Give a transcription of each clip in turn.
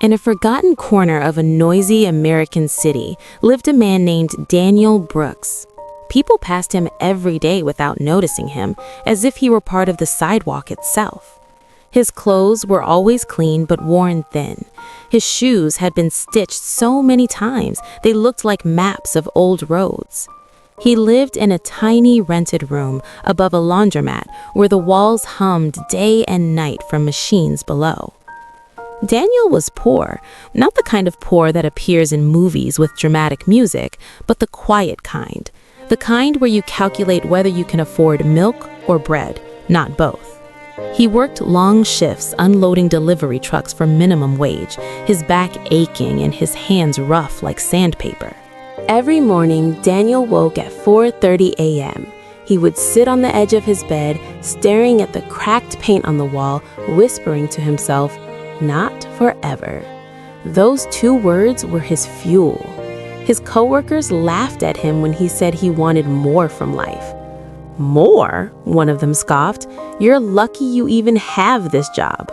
In a forgotten corner of a noisy American city lived a man named Daniel Brooks. People passed him every day without noticing him, as if he were part of the sidewalk itself. His clothes were always clean but worn thin. His shoes had been stitched so many times they looked like maps of old roads. He lived in a tiny rented room above a laundromat where the walls hummed day and night from machines below. Daniel was poor, not the kind of poor that appears in movies with dramatic music, but the quiet kind. The kind where you calculate whether you can afford milk or bread, not both. He worked long shifts unloading delivery trucks for minimum wage, his back aching and his hands rough like sandpaper. Every morning, Daniel woke at 4:30 a.m. He would sit on the edge of his bed, staring at the cracked paint on the wall, whispering to himself, "Not forever." Those two words were his fuel. His coworkers laughed at him when he said he wanted more from life. "More?" one of them scoffed. "You're lucky you even have this job."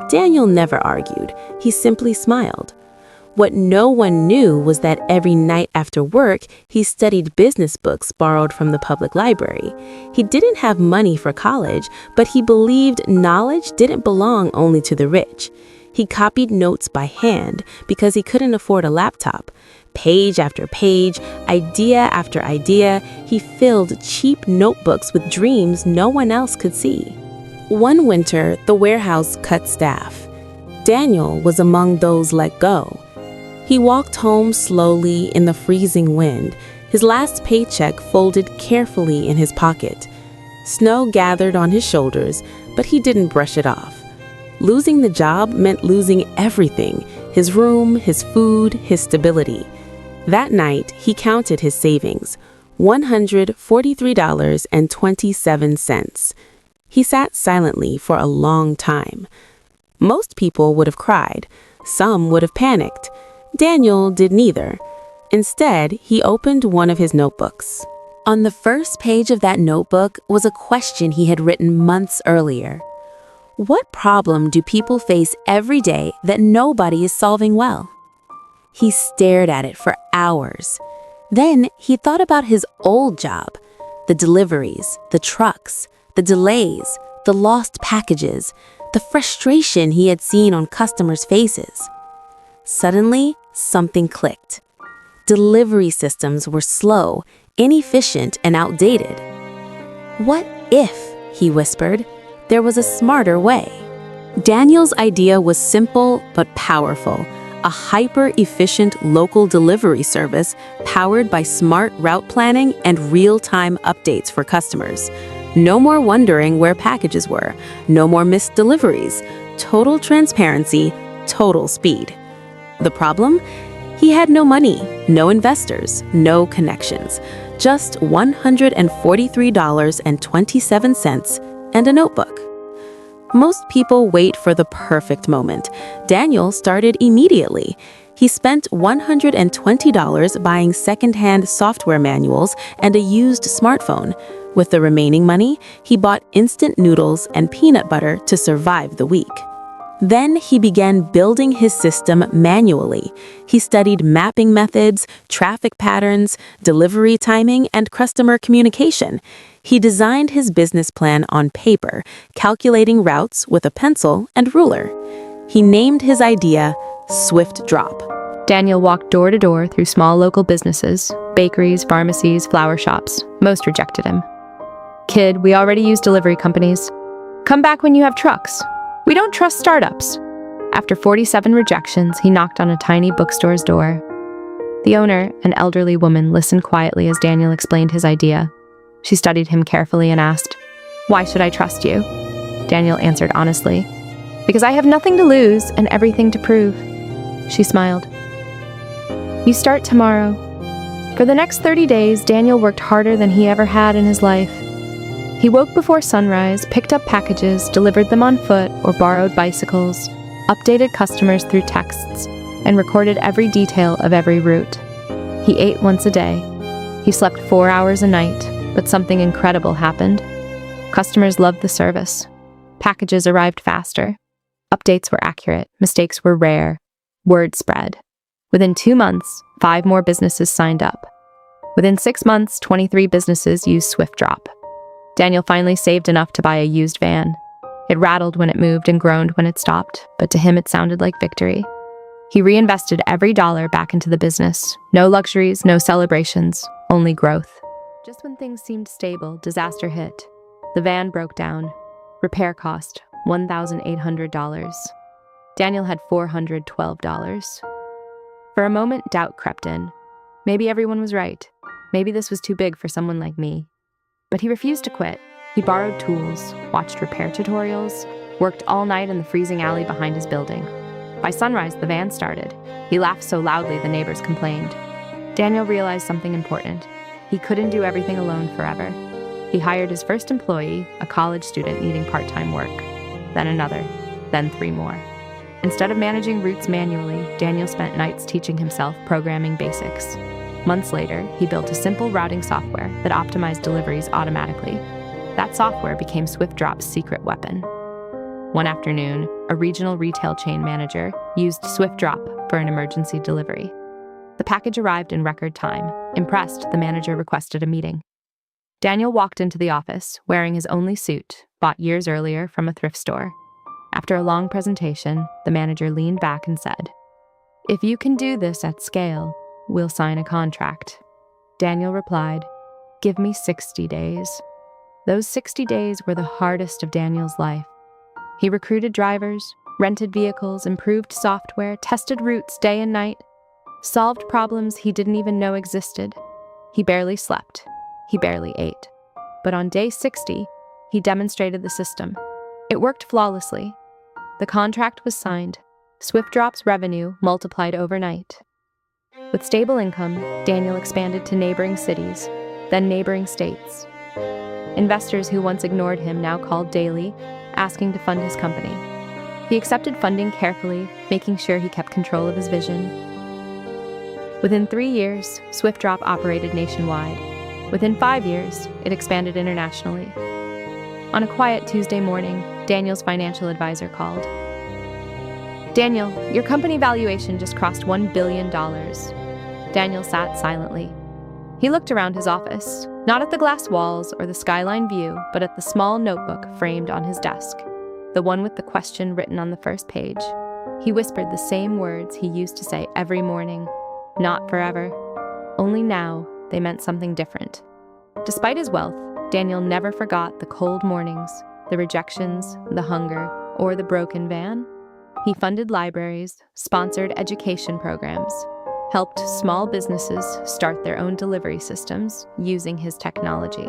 Daniel never argued. He simply smiled. What no one knew was that every night after work, he studied business books borrowed from the public library. He didn't have money for college, but he believed knowledge didn't belong only to the rich. He copied notes by hand because he couldn't afford a laptop. Page after page, idea after idea, he filled cheap notebooks with dreams no one else could see. One winter, the warehouse cut staff. Daniel was among those let go. He walked home slowly in the freezing wind, his last paycheck folded carefully in his pocket. Snow gathered on his shoulders, but he didn't brush it off. Losing the job meant losing everything: his room, his food, his stability. That night, he counted his savings, $143.27. He sat silently for a long time. Most people would have cried. Some would have panicked. Daniel did neither. Instead, he opened one of his notebooks. On the first page of that notebook was a question he had written months earlier. What problem do people face every day that nobody is solving well? He stared at it for hours. Then he thought about his old job, the deliveries, the trucks, the delays, the lost packages, the frustration he had seen on customers' faces. Suddenly, something clicked. Delivery systems were slow, inefficient, and outdated. What if, he whispered, there was a smarter way? Daniel's idea was simple but powerful. A hyper-efficient local delivery service powered by smart route planning and real-time updates for customers. No more wondering where packages were. No more missed deliveries. Total transparency, total speed. The problem? He had no money, no investors, no connections, just $143.27 and a notebook. Most people wait for the perfect moment. Daniel started immediately. He spent $120 buying secondhand software manuals and a used smartphone. With the remaining money, he bought instant noodles and peanut butter to survive the week. Then he began building his system manually. He studied mapping methods, traffic patterns, delivery timing, and customer communication. He designed his business plan on paper, calculating routes with a pencil and ruler. He named his idea Swift Drop. Daniel walked door to door through small local businesses, bakeries, pharmacies, flower shops. Most rejected him. "Kid, we already use delivery companies. Come back when you have trucks. We don't trust startups." After 47 rejections, he knocked on a tiny bookstore's door. The owner, an elderly woman, listened quietly as Daniel explained his idea. She studied him carefully and asked, "Why should I trust you?" Daniel answered honestly, "Because I have nothing to lose and everything to prove." She smiled. "You start tomorrow." For the next 30 days, Daniel worked harder than he ever had in his life. He woke before sunrise, picked up packages, delivered them on foot or borrowed bicycles, updated customers through texts, and recorded every detail of every route. He ate once a day. He slept 4 hours a night, but something incredible happened. Customers loved the service. Packages arrived faster. Updates were accurate. Mistakes were rare. Word spread. Within 2 months, 5 more businesses signed up. Within 6 months, 23 businesses used SwiftDrop. Daniel finally saved enough to buy a used van. It rattled when it moved and groaned when it stopped, but to him it sounded like victory. He reinvested every dollar back into the business. No luxuries, no celebrations, only growth. Just when things seemed stable, disaster hit. The van broke down. Repair cost $1,800. Daniel had $412. For a moment, doubt crept in. Maybe everyone was right. Maybe this was too big for someone like me. But he refused to quit. He borrowed tools, watched repair tutorials, worked all night in the freezing alley behind his building. By sunrise, the van started. He laughed so loudly the neighbors complained. Daniel realized something important. He couldn't do everything alone forever. He hired his first employee, a college student needing part-time work. Then another, then 3 more. Instead of managing routes manually, Daniel spent nights teaching himself programming basics. Months later, he built a simple routing software that optimized deliveries automatically. That software became SwiftDrop's secret weapon. One afternoon, a regional retail chain manager used SwiftDrop for an emergency delivery. The package arrived in record time. Impressed, the manager requested a meeting. Daniel walked into the office, wearing his only suit, bought years earlier from a thrift store. After a long presentation, the manager leaned back and said, "If you can do this at scale, we'll sign a contract." Daniel replied, "Give me 60 days." Those 60 days were the hardest of Daniel's life. He recruited drivers, rented vehicles, improved software, tested routes day and night, solved problems he didn't even know existed. He barely slept. He barely ate. But on day 60, he demonstrated the system. It worked flawlessly. The contract was signed. SwiftDrop's revenue multiplied overnight. With stable income, Daniel expanded to neighboring cities, then neighboring states. Investors who once ignored him now called daily, asking to fund his company. He accepted funding carefully, making sure he kept control of his vision. Within 3 years, SwiftDrop operated nationwide. Within 5 years, it expanded internationally. On a quiet Tuesday morning, Daniel's financial advisor called. "Daniel, your company valuation just crossed $1 billion. Daniel sat silently. He looked around his office, not at the glass walls or the skyline view, but at the small notebook framed on his desk, the one with the question written on the first page. He whispered the same words he used to say every morning, "Not forever." Only now, they meant something different. Despite his wealth, Daniel never forgot the cold mornings, the rejections, the hunger, or the broken van. He funded libraries, sponsored education programs, helped small businesses start their own delivery systems using his technology.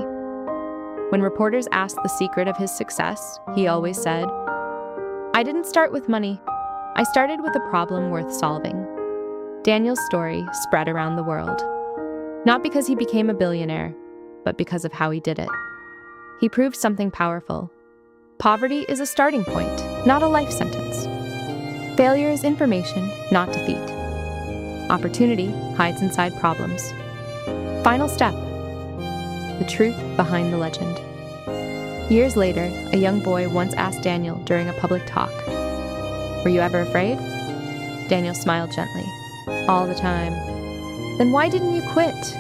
When reporters asked the secret of his success, he always said, "I didn't start with money. I started with a problem worth solving." Daniel's story spread around the world. Not because he became a billionaire, but because of how he did it. He proved something powerful. Poverty is a starting point, not a life sentence. Failure is information, not defeat. Opportunity hides inside problems. Final step: the truth behind the legend. Years later, a young boy once asked Daniel during a public talk, "Were you ever afraid?" Daniel smiled gently. "All the time." "Then why didn't you quit?"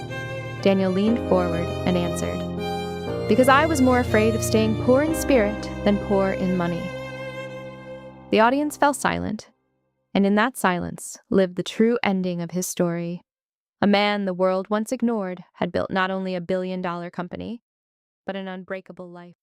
Daniel leaned forward and answered, "Because I was more afraid of staying poor in spirit than poor in money." The audience fell silent, and in that silence lived the true ending of his story. A man the world once ignored had built not only a billion-dollar company, but an unbreakable life.